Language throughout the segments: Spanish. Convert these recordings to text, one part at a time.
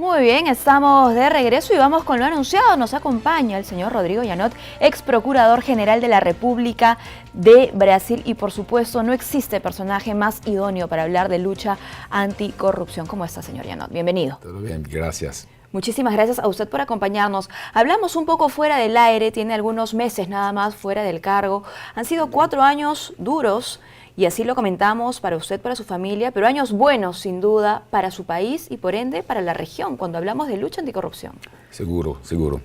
Muy bien, estamos de regreso y vamos con lo anunciado. Nos acompaña el señor Rodrigo Yanot, ex procurador general de la República de Brasil. Y por supuesto, no existe personaje más idóneo para hablar de lucha anticorrupción. ¿Cómo está, señor Yanot? Bienvenido. Todo bien, gracias. Muchísimas gracias a usted por acompañarnos. Hablamos un poco fuera del aire, tiene algunos meses nada más fuera del cargo. Han sido 4 años duros. Y así lo comentamos para usted, para su familia, pero años buenos, sin duda, para su país y por ende para la región, cuando hablamos de lucha anticorrupción. Seguro, seguro.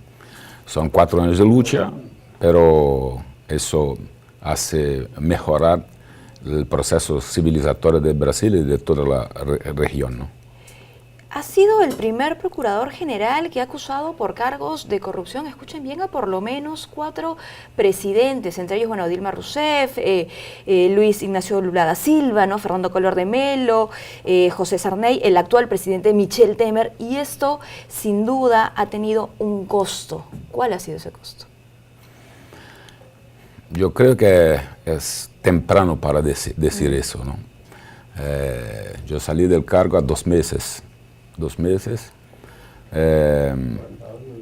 Son 4 años de lucha, pero eso hace mejorar el proceso civilizatorio de Brasil y de toda la región, ¿no? Ha sido el primer procurador general que ha acusado por cargos de corrupción, escuchen bien, a por lo menos 4 presidentes, entre ellos, bueno, Dilma Rousseff, Luis Ignacio Lula da Silva, ¿no? Fernando Collor de Mello, José Sarney, el actual presidente Michel Temer, y esto sin duda ha tenido un costo. ¿Cuál ha sido ese costo? Yo creo que es temprano para decir eso, ¿no? Yo salí del cargo a 2 meses. 2 meses.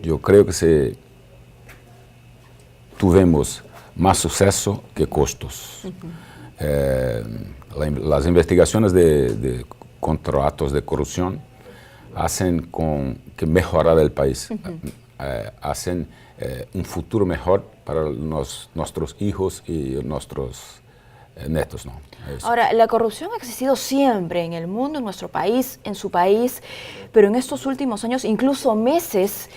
Yo creo que tuvimos más suceso que costos. Las investigaciones de contratos de corrupción hacen que mejorar el país, hacen un futuro mejor para nuestros hijos y nuestros netos, ¿no? Ahora, la corrupción ha existido siempre en el mundo, en nuestro país, en su país, pero en estos últimos años, incluso meses,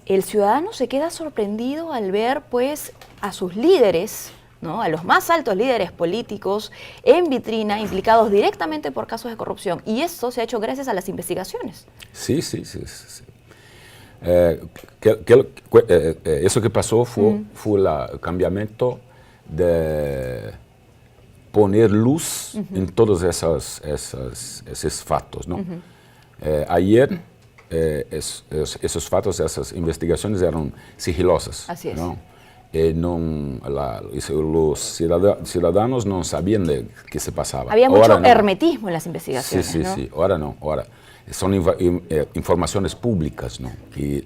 el ciudadano se queda sorprendido al ver, pues, a sus líderes, ¿no? A los más altos líderes políticos en vitrina, implicados directamente por casos de corrupción. Y esto se ha hecho gracias a las investigaciones. Sí. Eso que pasó fue el cambiamiento de poner luz en todos esos fatos, ¿no? Ayer esos fatos, esas investigaciones eran sigilosas. Así es. ¿no? Los ciudadanos no sabían de qué se pasaba. Había mucho hermetismo en las investigaciones, Sí, ¿no? sí, ahora no, ahora son informaciones públicas, ¿no? Y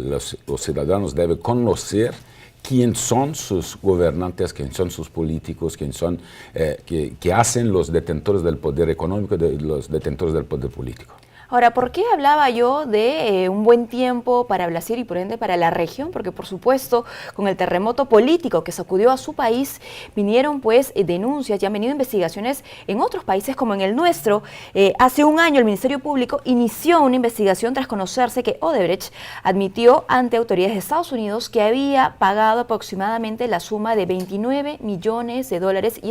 los ciudadanos deben conocer quién son sus gobernantes, quién son sus políticos, quién son, qué hacen los detentores del poder económico y los detentores del poder político. Ahora, ¿por qué hablaba yo de un buen tiempo para Brasil y por ende para la región? Porque por supuesto, con el terremoto político que sacudió a su país, vinieron pues denuncias y han venido investigaciones en otros países como en el nuestro. Hace un año el Ministerio Público inició una investigación tras conocerse que Odebrecht admitió ante autoridades de Estados Unidos que había pagado aproximadamente la suma de $29 millones y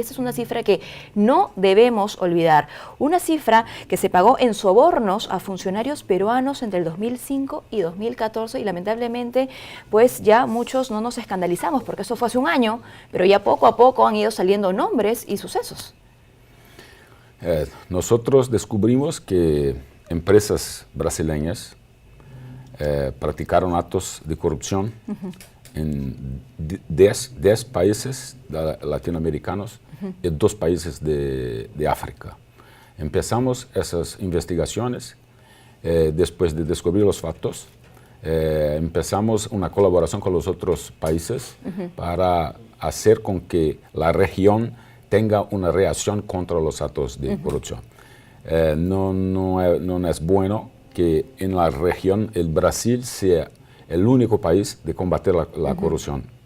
esa es una cifra que no debemos olvidar. Una cifra que se pagó en sobornos a funcionarios peruanos entre el 2005 y 2014 y lamentablemente pues ya muchos no nos escandalizamos porque eso fue hace un año, pero ya poco a poco han ido saliendo nombres y sucesos. Nosotros descubrimos que empresas brasileñas practicaron actos de corrupción en 10 países latinoamericanos y 2 países de África. Empezamos esas investigaciones, después de descubrir los factos, empezamos una colaboración con los otros países para hacer con que la región tenga una reacción contra los actos de corrupción. No es bueno que en la región el Brasil sea el único país de combatir la corrupción.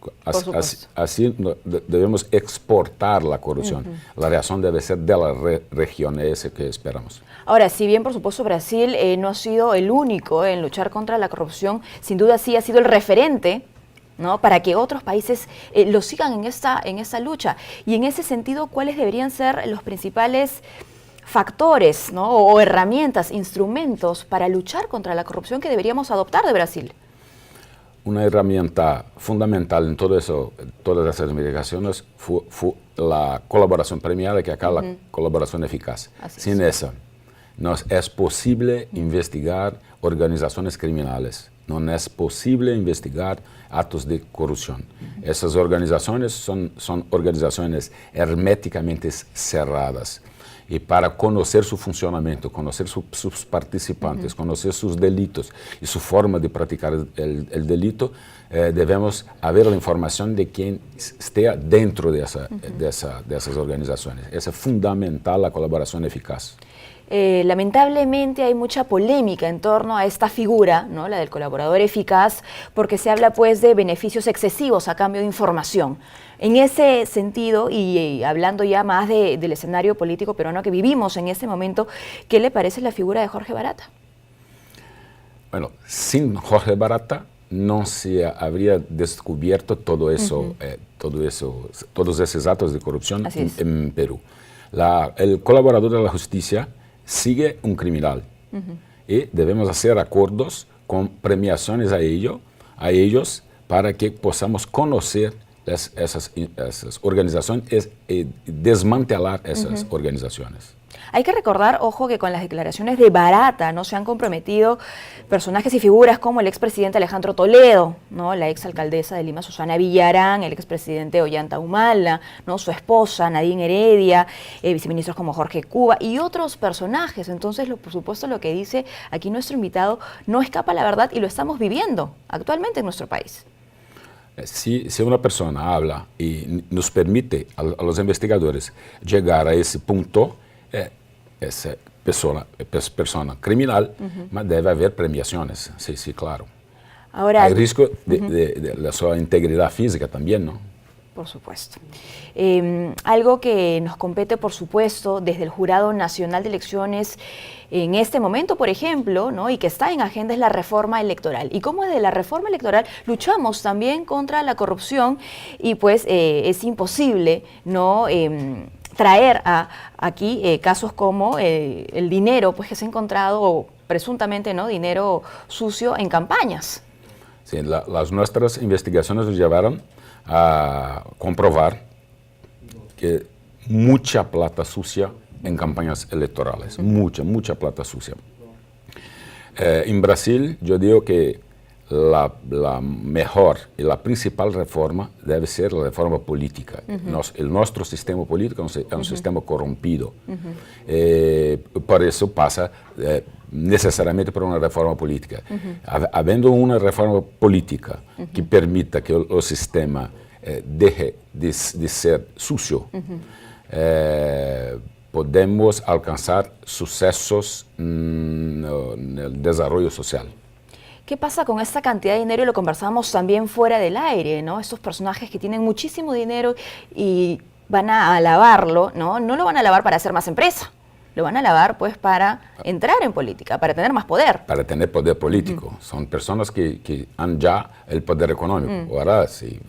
Así debemos exportar la corrupción. La reacción debe ser de la región, es eso que esperamos. Ahora, si bien por supuesto Brasil no ha sido el único en luchar contra la corrupción, sin duda sí ha sido el referente, ¿no? Para que otros países lo sigan en esta lucha. Y en ese sentido, ¿cuáles deberían ser los principales factores, ¿no? o herramientas, instrumentos para luchar contra la corrupción que deberíamos adoptar de Brasil? Una herramienta fundamental en todas esas investigaciones fue la colaboración premiada, que acá la colaboración eficaz. Sin esa, no es posible investigar organizaciones criminales, no es posible investigar actos de corrupción. Esas organizaciones son organizaciones herméticamente cerradas. y para conocer su funcionamiento, conocer sus participantes, conocer sus delitos y su forma de practicar el delito, debemos haber la información de quien esté dentro de esas organizaciones. Es fundamental la colaboración eficaz. Lamentablemente hay mucha polémica en torno a esta figura, ¿no?, la del colaborador eficaz, porque se habla pues de beneficios excesivos a cambio de información. En ese sentido, y hablando ya más del escenario político peruano que vivimos en este momento, ¿qué le parece la figura de Jorge Barata? Bueno, sin Jorge Barata no se habría descubierto todo eso, todos esos actos de corrupción en Perú. El colaborador de la justicia sigue un criminal y debemos hacer acuerdos con premiaciones a ellos para que podamos conocer esas organizaciones y desmantelar esas organizaciones. Hay que recordar, ojo, que con las declaraciones de Barata no se han comprometido personajes y figuras como el expresidente Alejandro Toledo, ¿no?, la exalcaldesa de Lima, Susana Villarán, el expresidente Ollanta Humala, ¿no?, su esposa Nadine Heredia, viceministros como Jorge Cuba y otros personajes. Entonces, por supuesto, lo que dice aquí nuestro invitado no escapa a la verdad y lo estamos viviendo actualmente en nuestro país. Si una persona habla y nos permite a los investigadores llegar a ese punto, esa persona criminal, debe haber premiaciones, sí, claro. Ahora, hay riesgo de la su integridad física también, ¿no? Por supuesto. Algo que nos compete, por supuesto, desde el Jurado Nacional de Elecciones en este momento, por ejemplo, ¿no?, y que está en agenda, es la reforma electoral. Y cómo desde la reforma electoral luchamos también contra la corrupción y pues es imposible, ¿no?, traer aquí casos como el dinero pues que se ha encontrado, o presuntamente, ¿no?, dinero sucio en campañas. Sí, las nuestras investigaciones nos llevaron a comprobar que mucha plata sucia en campañas electorales, mucha plata sucia. En Brasil, yo digo que la mejor y la principal reforma debe ser la reforma política. Nuestro sistema político es un sistema corrompido. Por eso pasa necesariamente por una reforma política. Habiendo una reforma política que permita que el sistema deje de ser sucio, podemos alcanzar sucesos en el desarrollo social. ¿Qué pasa con esta cantidad de dinero? Y lo conversamos también fuera del aire, ¿no? Estos personajes que tienen muchísimo dinero y van a lavarlo, ¿no? No lo van a lavar para hacer más empresa, lo van a lavar pues para entrar en política, para tener más poder. Para tener poder político. Son personas que han ya el poder económico. Ahora, si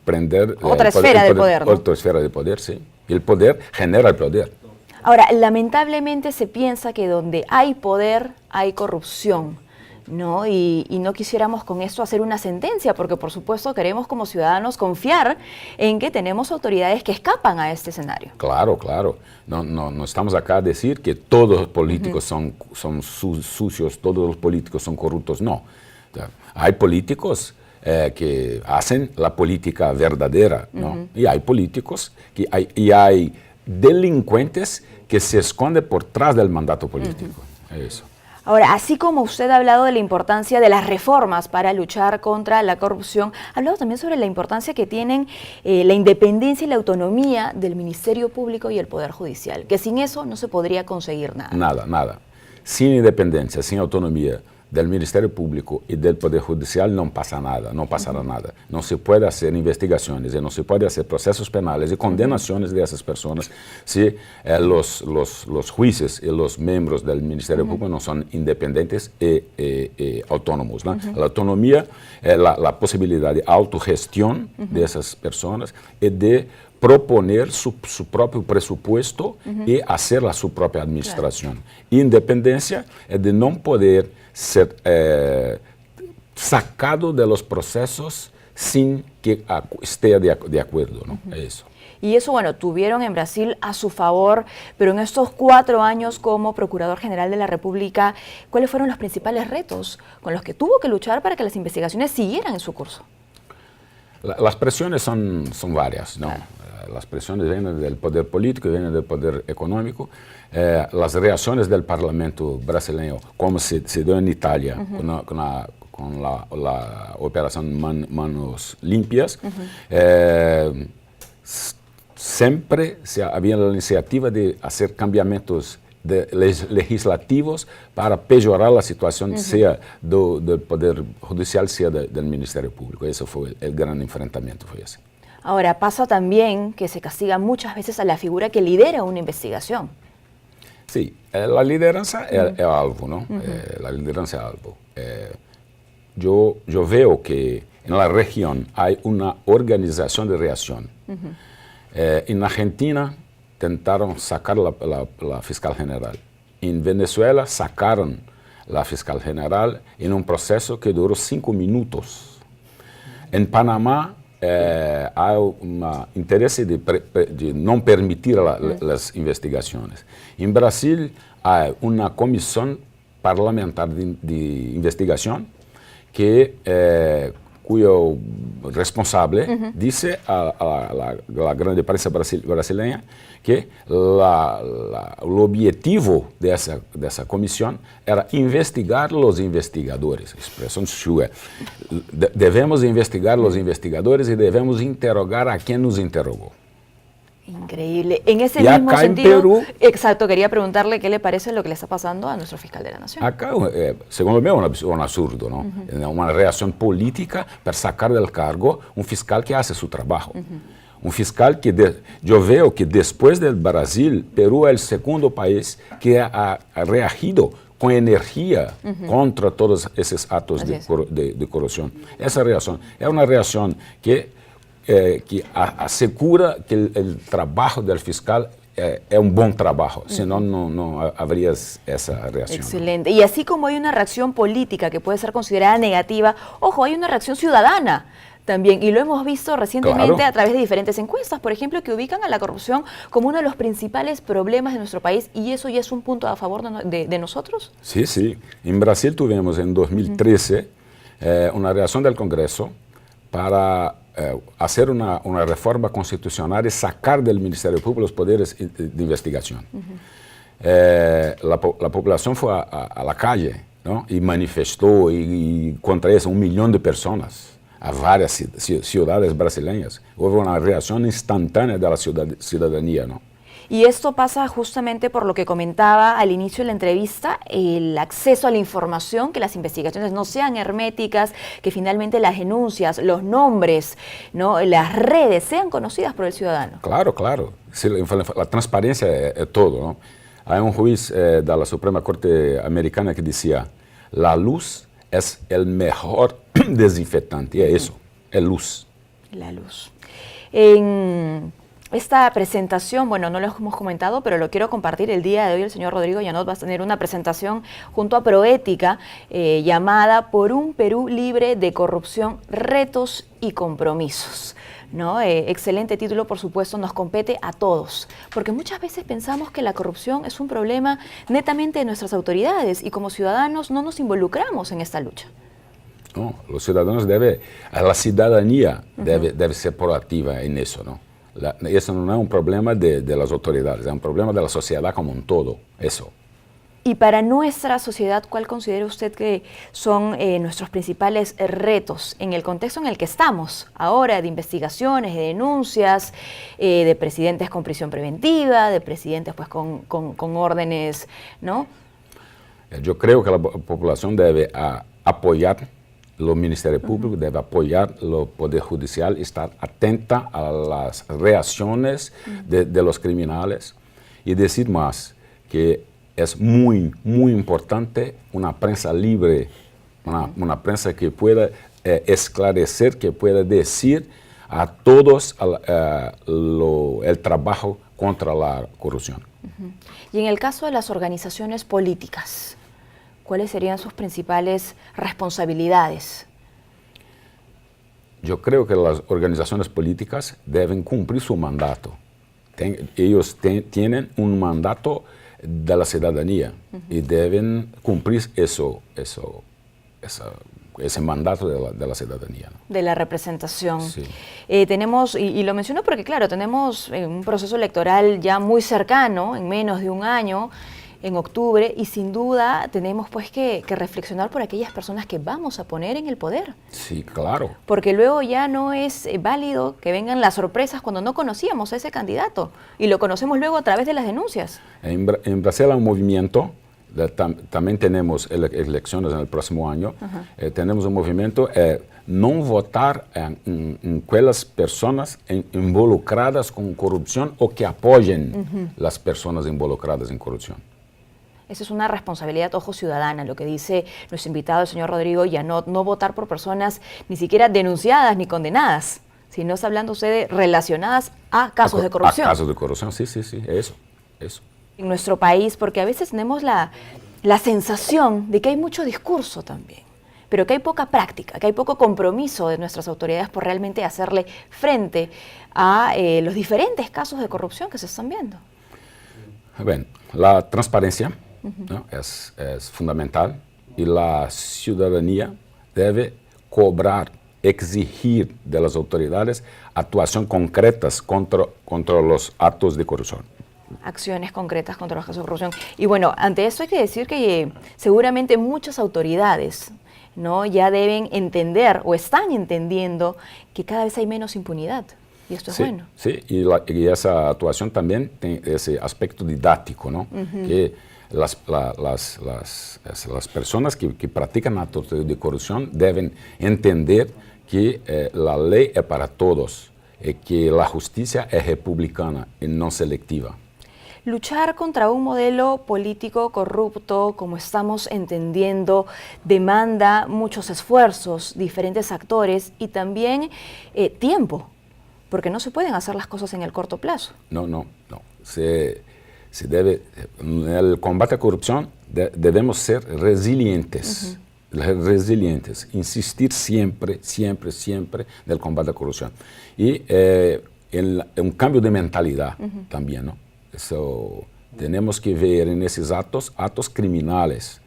prender... Otra esfera de poder, ¿no? Otra esfera de poder, sí. Y el poder genera el poder. Ahora, lamentablemente se piensa que donde hay poder hay corrupción, ¿no? Y no quisiéramos con esto hacer una sentencia, porque por supuesto queremos como ciudadanos confiar en que tenemos autoridades que escapan a este escenario. Claro. No estamos acá a decir que todos los políticos son sucios, todos los políticos son corruptos, no. O sea, hay políticos que hacen la política verdadera, ¿no? Y hay políticos hay delincuentes que se esconden por detrás del mandato político. Eso. Ahora, así como usted ha hablado de la importancia de las reformas para luchar contra la corrupción, ha hablado también sobre la importancia que tienen la independencia y la autonomía del Ministerio Público y el Poder Judicial, que sin eso no se podría conseguir nada. Nada. Sin independencia, sin autonomía del Ministerio Público y del Poder Judicial no pasa nada, no pasará nada. No se puede hacer investigaciones y no se puede hacer procesos penales y condenaciones de esas personas si los jueces y los miembros del Ministerio Público no son independientes y autónomos, ¿no? La autonomía es la posibilidad de autogestión de esas personas y de proponer su propio presupuesto y hacer su propia administración. Independencia es de no poder ser sacado de los procesos sin que esté de acuerdo, ¿no? Eso. Y eso, bueno, tuvieron en Brasil a su favor, pero en estos 4 años como Procurador General de la República, ¿cuáles fueron los principales retos con los que tuvo que luchar para que las investigaciones siguieran en su curso? Las presiones son varias, ¿no? las presiones vienen del poder político, vienen del poder económico. Las reacciones del Parlamento brasileño, como se dio en Italia, con la operación Manos Limpias, siempre había la iniciativa de hacer cambiamientos legislativos para mejorar la situación, sea del Poder Judicial, sea del Ministerio Público. Ese fue el gran enfrentamiento. Fue ese. Ahora, pasa también que se castiga muchas veces a la figura que lidera una investigación. Sí, la lideranza es algo, ¿no? La lideranza es algo. Yo veo que en la región hay una organización de reacción. En Argentina intentaron sacar la fiscal general. En Venezuela sacaron la fiscal general en un proceso que duró 5 minutos. En Panamá hay un interés de no permitir las investigaciones. En Brasil hay una comisión parlamentar de investigación cuyo responsable dice a la grande prensa brasileña que el objetivo de esa comisión era investigar los investigadores. Expresión suya. Debemos investigar los investigadores y debemos interrogar a quien nos interrogó. Increíble. En ese y mismo acá sentido, en Perú, exacto, quería preguntarle qué le parece lo que le está pasando a nuestro fiscal de la Nación. Acá, segundo mí, es un absurdo, ¿no? Una reacción política para sacar del cargo un fiscal que hace su trabajo. Un fiscal que yo veo que después del Brasil, Perú es el segundo país que ha reagido con energía contra todos esos actos de corrupción. Esa reacción es una reacción que asegura que el trabajo del fiscal es un buen trabajo, si no, no habría esa reacción. Excelente. Y así como hay una reacción política que puede ser considerada negativa, ojo, hay una reacción ciudadana también, y lo hemos visto recientemente a través de diferentes encuestas, por ejemplo, que ubican a la corrupción como uno de los principales problemas de nuestro país, y eso ya es un punto a favor de nosotros. Sí, sí. En Brasil tuvimos en 2013 una reacción del Congreso para hacer una reforma constitucional y sacar del Ministerio Público los poderes de investigación. La población fue a la calle, ¿no? Y manifestó y contra eso 1 millón de personas a varias ciudades brasileñas. Hubo una reacción instantánea de la ciudadanía, ¿no? Y esto pasa justamente por lo que comentaba al inicio de la entrevista, el acceso a la información, que las investigaciones no sean herméticas, que finalmente las denuncias, los nombres, ¿no?, las redes sean conocidas por el ciudadano. Claro, claro. Sí, la transparencia es todo, ¿no? Hay un juez de la Suprema Corte Americana que decía, la luz es el mejor desinfectante, y es eso, es luz. La luz. En esta presentación, bueno, no lo hemos comentado, pero lo quiero compartir el día de hoy. El señor Rodrigo Yanot va a tener una presentación junto a Proética llamada Por un Perú libre de corrupción, retos y compromisos, ¿no? Excelente título, por supuesto, nos compete a todos, porque muchas veces pensamos que la corrupción es un problema netamente de nuestras autoridades y como ciudadanos no nos involucramos en esta lucha. No, los ciudadanos la ciudadanía debe ser proactiva en eso, ¿no? Eso no es un problema de las autoridades, es un problema de la sociedad como un todo, eso. Y para nuestra sociedad, ¿cuál considera usted que son nuestros principales retos en el contexto en el que estamos ahora, de investigaciones, de denuncias, de presidentes con prisión preventiva, de presidentes pues con órdenes, ¿no? Yo creo que la población debe apoyar los ministerios públicos, debe apoyar el Poder Judicial, estar atenta a las reacciones de los criminales y decir más que es muy, muy importante una prensa libre, una prensa que pueda esclarecer, que pueda decir a todos el trabajo contra la corrupción. Y en el caso de las organizaciones políticas, ¿cuáles serían sus principales responsabilidades? Yo creo que las organizaciones políticas deben cumplir su mandato. Ellos tienen un mandato de la ciudadanía y deben cumplir esa ese mandato de la ciudadanía, ¿no? De la representación. Sí. Tenemos, y lo menciono porque claro, tenemos un proceso electoral ya muy cercano, en menos de un año, en octubre, y sin duda tenemos pues que reflexionar por aquellas personas que vamos a poner en el poder. Sí, claro. Porque luego ya no es válido que vengan las sorpresas cuando no conocíamos a ese candidato, y lo conocemos luego a través de las denuncias. En Brasil hay un movimiento, también tenemos elecciones en el próximo año, tenemos un movimiento, no votar en aquellas personas involucradas con corrupción o que apoyen las personas involucradas en corrupción. Esa es una responsabilidad, ojo, ciudadana, lo que dice nuestro invitado, el señor Rodrigo, ya no votar por personas ni siquiera denunciadas ni condenadas, sino está hablando usted de relacionadas a casos de corrupción. A casos de corrupción, sí, eso. En nuestro país, porque a veces tenemos la sensación de que hay mucho discurso también, pero que hay poca práctica, que hay poco compromiso de nuestras autoridades por realmente hacerle frente a los diferentes casos de corrupción que se están viendo. Bien, la transparencia, ¿no? es fundamental, y la ciudadanía debe cobrar, exigir de las autoridades actuaciones concretas contra los actos de corrupción. Acciones concretas contra los casos de corrupción. Y bueno, ante esto hay que decir que seguramente muchas autoridades, ¿no?, ya deben entender o están entendiendo que cada vez hay menos impunidad. Y esto es bueno. Sí, y esa actuación también tiene ese aspecto didáctico, ¿no? Que las personas que practican actos de corrupción deben entender que la ley es para todos, y que la justicia es republicana y no selectiva. Luchar contra un modelo político corrupto, como estamos entendiendo, demanda muchos esfuerzos, diferentes actores y también tiempo, porque no se pueden hacer las cosas en el corto plazo. No. Se debe, en el combate a corrupción debemos ser resilientes. Resilientes, insistir siempre en el combate a corrupción. Y un cambio de mentalidad también, ¿no? Eso, tenemos que ver en esos actos criminales.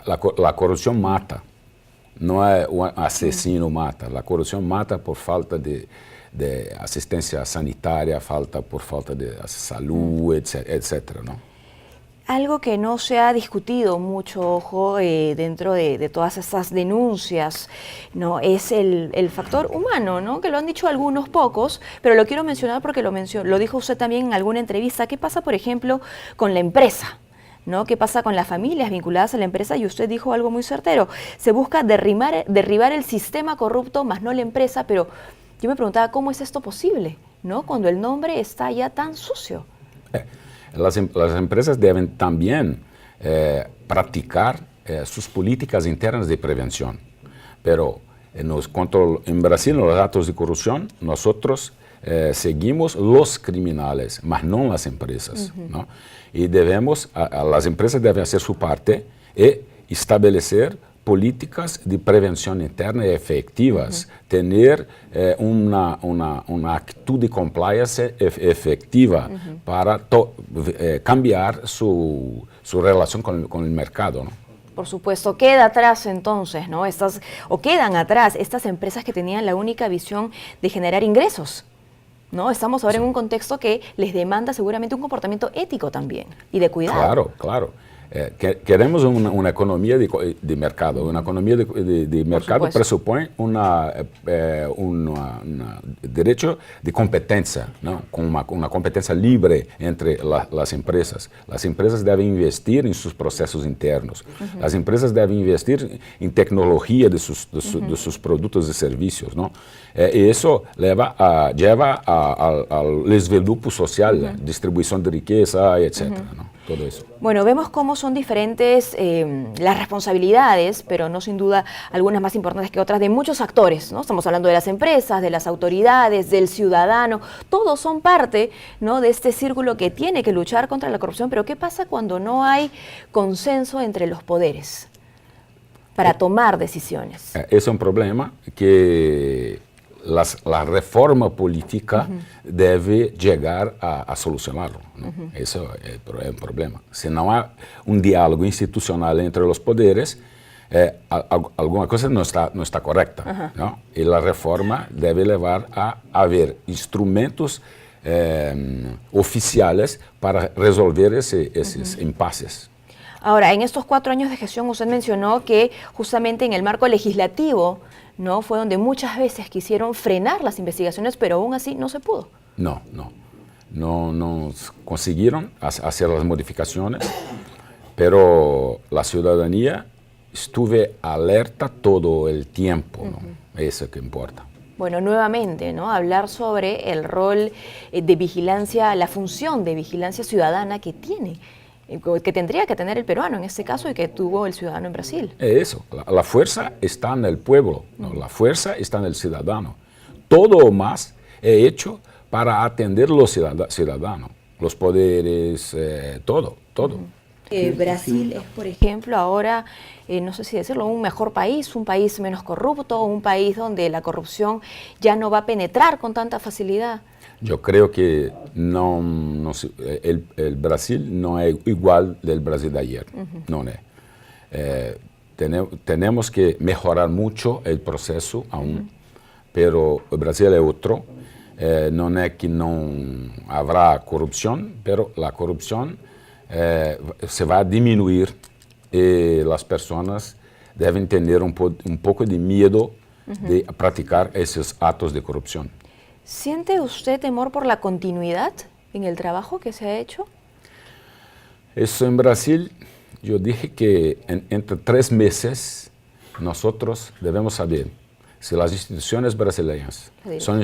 La corrupción mata, no es un asesino mata. La corrupción mata por falta de asistencia sanitaria, por falta de salud, etcétera, ¿no? Algo que no se ha discutido mucho, ojo, dentro de todas estas denuncias, ¿no?, es el factor humano, ¿no?, que lo han dicho algunos pocos, pero lo quiero mencionar porque lo dijo usted también en alguna entrevista. ¿Qué pasa, por ejemplo, con la empresa? ¿No? ¿Qué pasa con las familias vinculadas a la empresa? Y usted dijo algo muy certero. Se busca derribar el sistema corrupto, más no la empresa, pero yo me preguntaba, ¿cómo es esto posible, ¿no?, cuando el nombre está ya tan sucio? Las empresas deben también practicar sus políticas internas de prevención. Pero en Brasil, en los actos de corrupción, nosotros seguimos los criminales, mas no las empresas, ¿no? Y las empresas deben hacer su parte y establecer políticas de prevención interna efectivas, tener una actitud de compliance efectiva para cambiar su relación con el mercado, ¿no? Por supuesto, queda atrás entonces, ¿no?, quedan atrás estas empresas que tenían la única visión de generar ingresos, ¿no? Estamos ahora en un contexto que les demanda seguramente un comportamiento ético también y de cuidado. Claro. Queremos una economía de mercado. Una economía de mercado presupone un derecho de competencia, ¿no?, con una competencia libre entre las empresas. Las empresas deben investir en sus procesos internos. Las empresas deben investir en tecnología de sus productos y servicios, ¿no? Y eso lleva al esvedupo social, distribución de riqueza, etcétera, ¿no? Todo eso. Bueno, vemos cómo son diferentes las responsabilidades, pero no sin duda algunas más importantes que otras, de muchos actores, ¿no? Estamos hablando de las empresas, de las autoridades, del ciudadano, todos son parte, ¿no?, de este círculo que tiene que luchar contra la corrupción. Pero ¿qué pasa cuando no hay consenso entre los poderes para tomar decisiones? Es un problema que la reforma política debe llegar a solucionarlo, ¿no? Eso es un problema. Si no hay un diálogo institucional entre los poderes, alguna cosa no está correcta, ¿no? Y la reforma debe llevar a haber instrumentos oficiales para resolver esos impases. Ahora, en estos 4 años de gestión usted mencionó que justamente en el marco legislativo, ¿no?, fue donde muchas veces quisieron frenar las investigaciones, pero aún así no se pudo. No consiguieron hacer las modificaciones, pero la ciudadanía estuve alerta todo el tiempo, ¿no? Eso que importa. Bueno, nuevamente, ¿no?, hablar sobre el rol de vigilancia, la función de vigilancia ciudadana que tiene, que tendría que tener el peruano en este caso y que tuvo el ciudadano en Brasil. Eso, la fuerza está en el pueblo, ¿no? La fuerza está en el ciudadano. Todo más he hecho para atender los ciudadanos, los poderes, todo. Brasil es, por ejemplo, ahora, no sé si decirlo, un mejor país, un país menos corrupto, un país donde la corrupción ya no va a penetrar con tanta facilidad. Yo creo que el Brasil no es igual del Brasil de ayer, no es. Tenemos que mejorar mucho el proceso aún, pero el Brasil es otro. No es que no habrá corrupción, pero la corrupción se va a disminuir y las personas deben tener un poco de miedo de practicar esos actos de corrupción. ¿Siente usted temor por la continuidad en el trabajo que se ha hecho? Eso en Brasil, yo dije que entre 3 meses nosotros debemos saber si las instituciones brasileñas son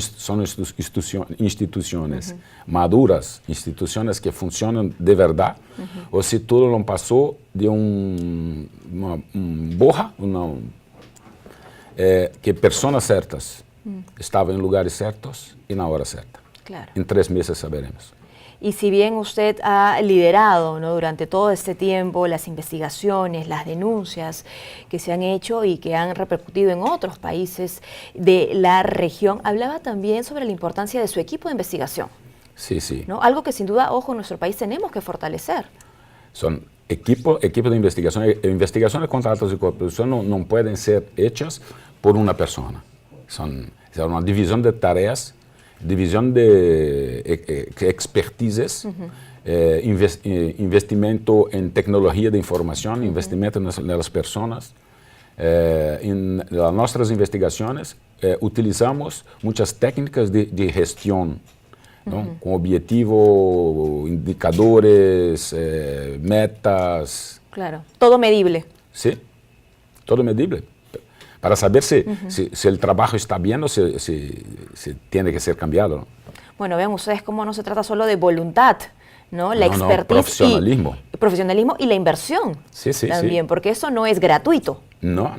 instituciones maduras, instituciones que funcionan de verdad, o si todo lo pasó de una boja, que personas certas estaban en lugares ciertos y en la hora cierta. Claro. En 3 meses saberemos. Y si bien usted ha liderado, ¿no?, durante todo este tiempo las investigaciones, las denuncias que se han hecho y que han repercutido en otros países de la región, hablaba también sobre la importancia de su equipo de investigación. Sí. ¿No? Algo que sin duda, ojo, en nuestro país tenemos que fortalecer. Son equipos de investigación. Investigaciones contra actos de corrupción no pueden ser hechas por una persona. Son una división de tareas, división de expertises, investimento en tecnología de información, investimento en las personas. En nuestras investigaciones utilizamos muchas técnicas de gestión, ¿no? Con objetivo, indicadores, metas. Claro, todo medible. Sí, todo medible. Para saber si el trabajo está bien o si tiene que ser cambiado, ¿no? Bueno, vean ustedes cómo no se trata solo de voluntad, ¿no? La expertise, profesionalismo. Profesionalismo y la inversión también, porque eso no es gratuito. No.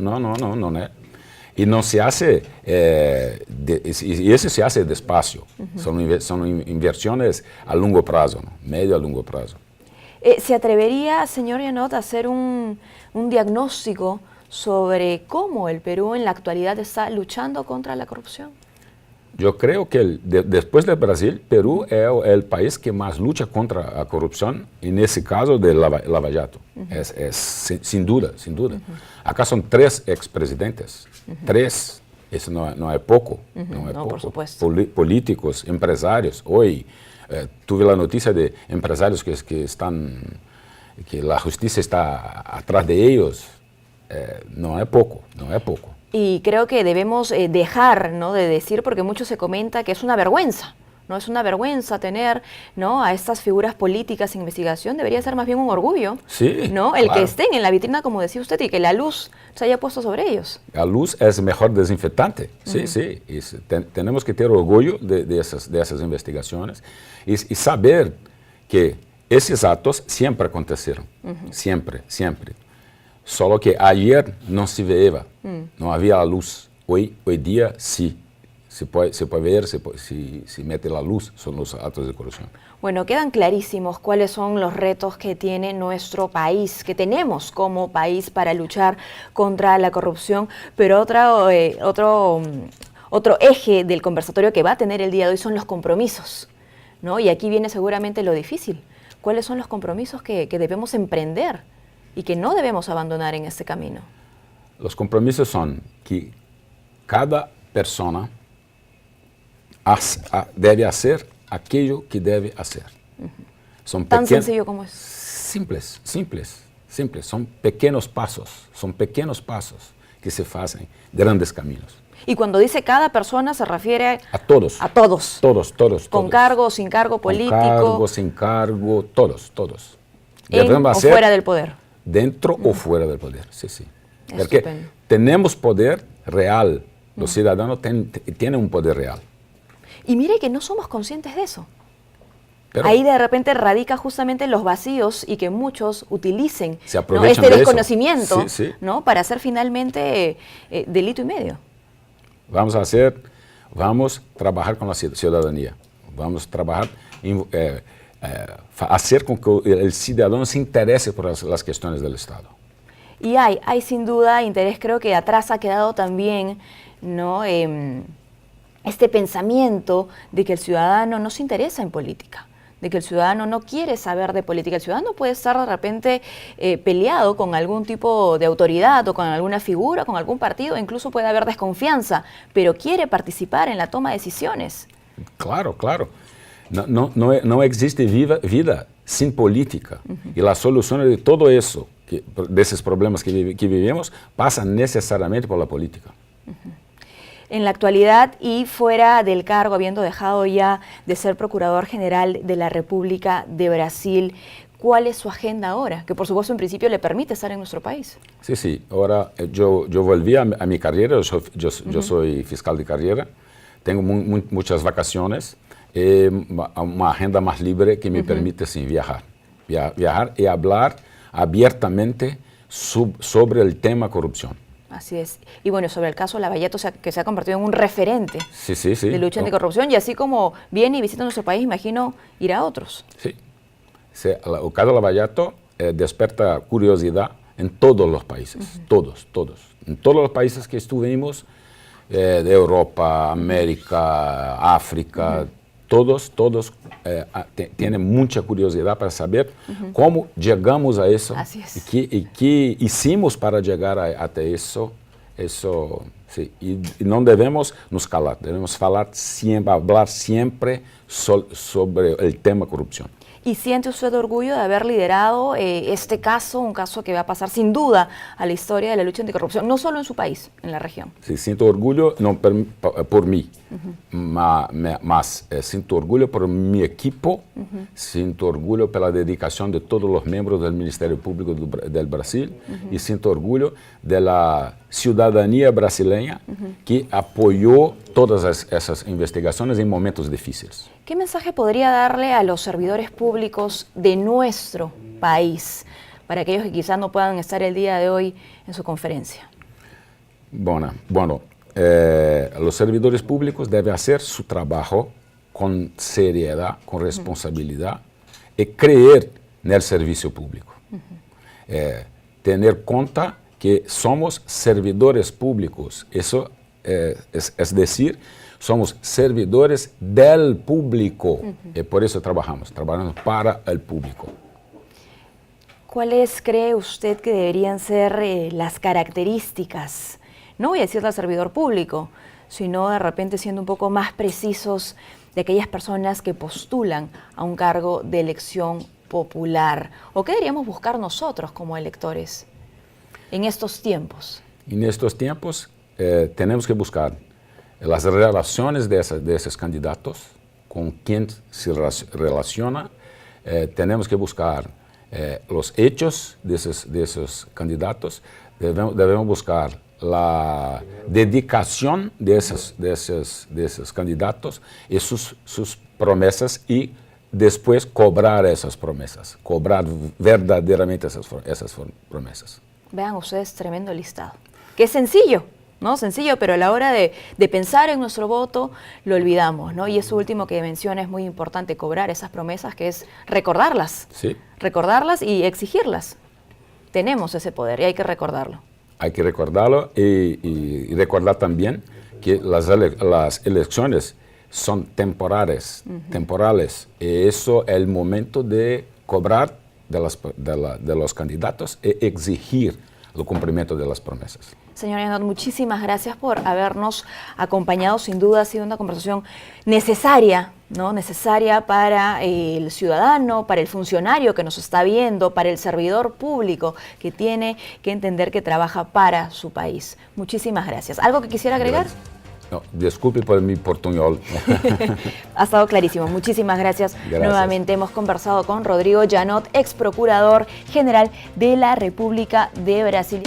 Y no se hace, y eso se hace despacio. Son inversiones a largo plazo, ¿no? Medio a largo plazo. ¿Se atrevería, señor Janot, a hacer un diagnóstico sobre cómo el Perú en la actualidad está luchando contra la corrupción? Yo creo que después de Brasil, Perú es el país que más lucha contra la corrupción, en ese caso de Lava Jato. Sin duda. Acá son 3 expresidentes, 3, eso no es poco. No es poco. Por supuesto. Políticos, empresarios. Hoy tuve la noticia de empresarios que la justicia está atrás de ellos. No es poco. Y creo que debemos dejar, ¿no?, de decir, porque mucho se comenta que es una vergüenza, ¿no? Es una vergüenza tener, ¿no?, a estas figuras políticas en investigación. Debería ser más bien un orgullo, sí, ¿no? El que estén en la vitrina, como decía usted, y que la luz se haya puesto sobre ellos. La luz es el mejor desinfectante, sí. Tenemos que tener orgullo de esas investigaciones y saber que esos actos siempre acontecieron, siempre. Solo que ayer no se veía, no había la luz. Hoy día sí, se puede ver, se mete la luz, son los actos de corrupción. Bueno, quedan clarísimos cuáles son los retos que tiene nuestro país, que tenemos como país para luchar contra la corrupción, pero otro eje del conversatorio que va a tener el día de hoy son los compromisos, ¿no? Y aquí viene seguramente lo difícil. ¿Cuáles son los compromisos que debemos emprender y que no debemos abandonar en este camino? Los compromisos son que cada persona debe hacer aquello que debe hacer. Son Tan sencillo como es. Simples, simples, simples. Son pequeños pasos que se hacen, grandes caminos. Y cuando dice cada persona se refiere a todos. A todos. Todos. Con cargo, sin cargo político. Con cargo, sin cargo, todos. En o fuera del poder. Dentro o fuera del poder, sí. Porque Estupendo. tenemos poder real. Los ciudadanos tienen un poder real. Y mire que no somos conscientes de eso. Pero ahí de repente radica justamente los vacíos y que muchos utilicen, se ¿no?, aprovechan este de desconocimiento, eso. Sí. ¿no?, para hacer finalmente delito y medio. Vamos a trabajar con la ciudadanía. Vamos a trabajar, hacer con que el ciudadano se interese por las cuestiones del Estado. Y hay sin duda interés, creo que atrás ha quedado también, ¿no?, este pensamiento de que el ciudadano no se interesa en política, de que el ciudadano no quiere saber de política. El ciudadano puede estar de repente peleado con algún tipo de autoridad o con alguna figura, con algún partido, incluso puede haber desconfianza, pero quiere participar en la toma de decisiones. Claro. No existe vida sin política. Y las soluciones de todo eso, de esos problemas que vivimos, pasan necesariamente por la política. En la actualidad y fuera del cargo, habiendo dejado ya de ser Procurador General de la República de Brasil, ¿cuál es su agenda ahora? Que por supuesto en principio le permite estar en nuestro país. Sí. Ahora yo volví a mi carrera, yo soy fiscal de carrera, tengo muchas vacaciones, una agenda más libre que me permite viajar y hablar abiertamente sobre el tema corrupción. Así es. Y bueno, sobre el caso Lavallato, que se ha convertido en un referente de lucha anticorrupción, y así como viene y visita nuestro país, imagino irá a otros. Sí. El caso Lavallato despierta curiosidad en todos los países, todos. En todos los países que estuvimos, de Europa, América, África, todos tienen mucha curiosidad para saber cómo llegamos a eso. Así es. y qué hicimos para llegar hasta eso. Sí. Y no debemos nos calar, debemos hablar siempre sobre el tema corrupción. ¿Y siente usted orgullo de haber liderado este caso, un caso que va a pasar sin duda a la historia de la lucha anticorrupción, no solo en su país, en la región? Sí, siento orgullo no por mí, más siento orgullo por mi equipo, siento orgullo por la dedicación de todos los miembros del Ministerio Público del Brasil y siento orgullo de la ciudadanía brasileña que apoyó todas esas investigaciones en momentos difíciles. ¿Qué mensaje podría darle a los servidores públicos de nuestro país para aquellos que quizás no puedan estar el día de hoy en su conferencia? Bueno, los servidores públicos deben hacer su trabajo con seriedad, con responsabilidad y creer en el servicio público. Tener cuenta que somos servidores públicos, eso es decir, somos servidores del público y por eso trabajamos para el público. ¿Cuáles cree usted que deberían ser las características, no voy a decir del servidor público, sino de repente siendo un poco más precisos de aquellas personas que postulan a un cargo de elección popular? ¿O qué deberíamos buscar nosotros como electores en estos tiempos? En estos tiempos tenemos que buscar las relaciones de esos candidatos, con quién se relaciona. Tenemos que buscar los hechos de esos candidatos. Debemos buscar la dedicación de esos candidatos y sus promesas y después cobrar esas promesas, cobrar verdaderamente esas promesas. Vean ustedes, tremendo listado. Que es sencillo, ¿no? Sencillo, pero a la hora de pensar en nuestro voto lo olvidamos, ¿no? Y eso último que menciona es muy importante, cobrar esas promesas, que es recordarlas. Sí. Recordarlas y exigirlas. Tenemos ese poder y hay que recordarlo. Hay que recordarlo y recordar también que las elecciones son temporales, y eso es el momento de cobrar de los candidatos e exigir el cumplimiento de las promesas. Señor Janot, muchísimas gracias por habernos acompañado. Sin duda ha sido una conversación necesaria, ¿no? Necesaria para el ciudadano, para el funcionario que nos está viendo, para el servidor público que tiene que entender que trabaja para su país. Muchísimas gracias. ¿Algo que quisiera agregar? Gracias. No, disculpe por mi portuñol. Ha estado clarísimo. Muchísimas gracias. Nuevamente hemos conversado con Rodrigo Janot, ex procurador general de la República de Brasil.